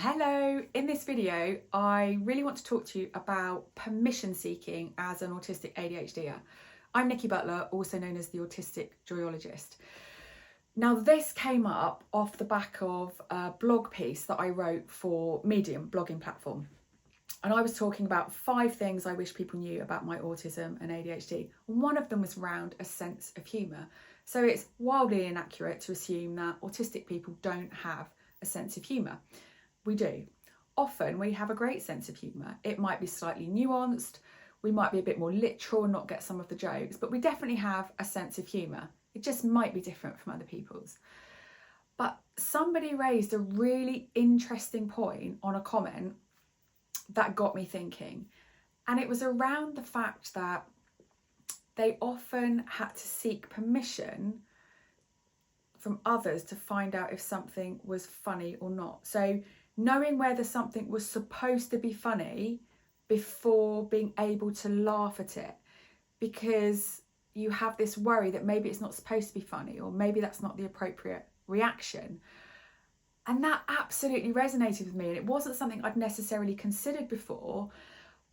Hello, in this video I really want to talk to you about permission seeking as an autistic ADHDer. I'm Nikki Butler, also known as the Autistic Joyologist. Now this came up off the back of a blog piece that I wrote for Medium blogging platform, and I was talking about 5 things I wish people knew about my autism and ADHD. One of them was around a sense of humour. So it's wildly inaccurate to assume that autistic people don't have a sense of humour. We do. Often we have a great sense of humour. It might be slightly nuanced, we might be a bit more literal and not get some of the jokes, but we definitely have a sense of humour. It just might be different from other people's. But somebody raised a really interesting point on a comment that got me thinking, and it was around the fact that they often had to seek permission from others to find out if something was funny or not. So knowing whether something was supposed to be funny before being able to laugh at it, because you have this worry that maybe it's not supposed to be funny, or maybe that's not the appropriate reaction. And that absolutely resonated with me, and it wasn't something I'd necessarily considered before.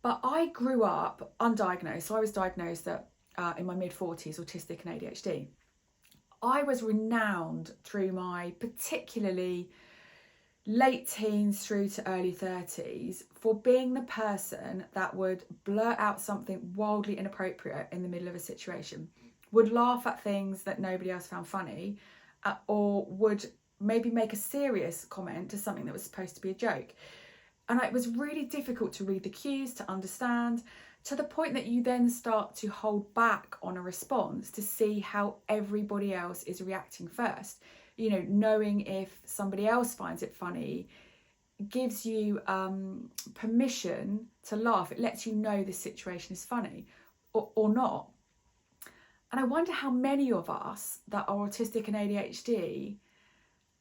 But I grew up undiagnosed, so I was diagnosed in my mid-40s, autistic and ADHD. I was renowned through my particularly late teens through to early 30s for being the person that would blurt out something wildly inappropriate in the middle of a situation, would laugh at things that nobody else found funny, or would maybe make a serious comment to something that was supposed to be a joke. And it was really difficult to read the cues, to understand, to the point that you then start to hold back on a response to see how everybody else is reacting first. You know, knowing if somebody else finds it funny gives you permission to laugh. It lets you know the situation is funny or not. And I wonder how many of us that are autistic and ADHD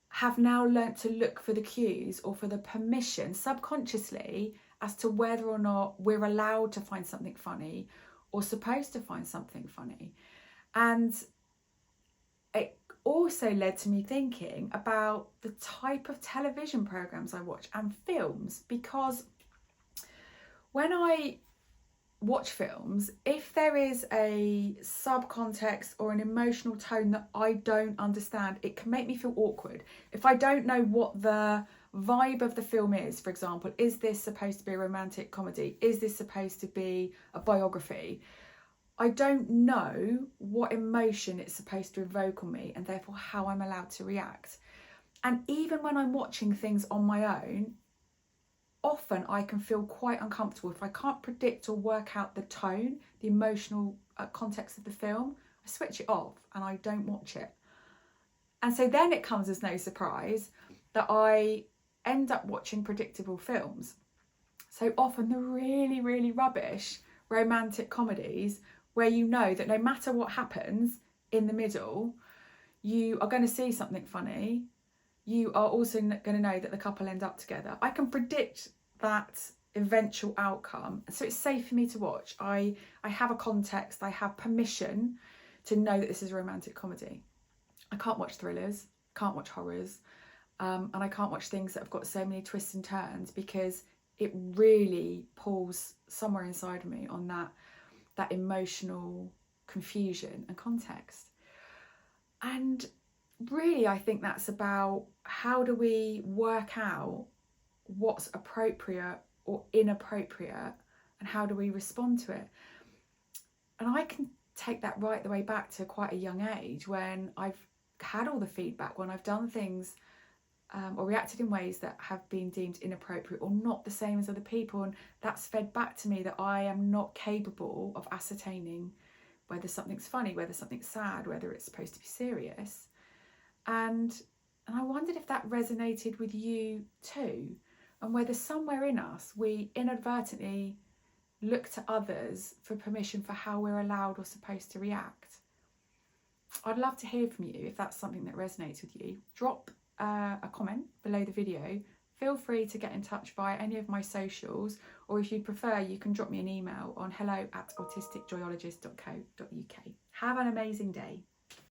have now learnt to look for the cues or for the permission subconsciously as to whether or not we're allowed to find something funny or supposed to find something funny. And it also led to me thinking about the type of television programs I watch and films, because when I watch films, if there is a subcontext or an emotional tone that I don't understand, it can make me feel awkward. If I don't know what the vibe of the film is, for example, is this supposed to be a romantic comedy? Is this supposed to be a biography? I don't know what emotion it's supposed to evoke on me, and therefore how I'm allowed to react. And even when I'm watching things on my own, often I can feel quite uncomfortable if I can't predict or work out the tone, the emotional context of the film. I switch it off and I don't watch it. And so then it comes as no surprise that I end up watching predictable films. So often the really, really rubbish romantic comedies where you know that no matter what happens in the middle, you are going to see something funny. You are also going to know that the couple end up together. I can predict that eventual outcome, so it's safe for me to watch. I have a context, I have permission to know that this is a romantic comedy. I can't watch thrillers, can't watch horrors, and I can't watch things that have got so many twists and turns, because it really pulls somewhere inside of me on that emotional confusion and context. And really, I think that's about how do we work out what's appropriate or inappropriate, and how do we respond to it. And I can take that right the way back to quite a young age, when I've had all the feedback, when I've done things or reacted in ways that have been deemed inappropriate or not the same as other people, and that's fed back to me that I am not capable of ascertaining whether something's funny, whether something's sad, whether it's supposed to be serious. And I wondered if that resonated with you too, and whether somewhere in us we inadvertently look to others for permission for how we're allowed or supposed to react. I'd love to hear from you if that's something that resonates with you. Drop a comment below the video. Feel free to get in touch via any of my socials, or if you prefer, you can drop me an email on hello@autisticjoyologist.co.uk. Have an amazing day.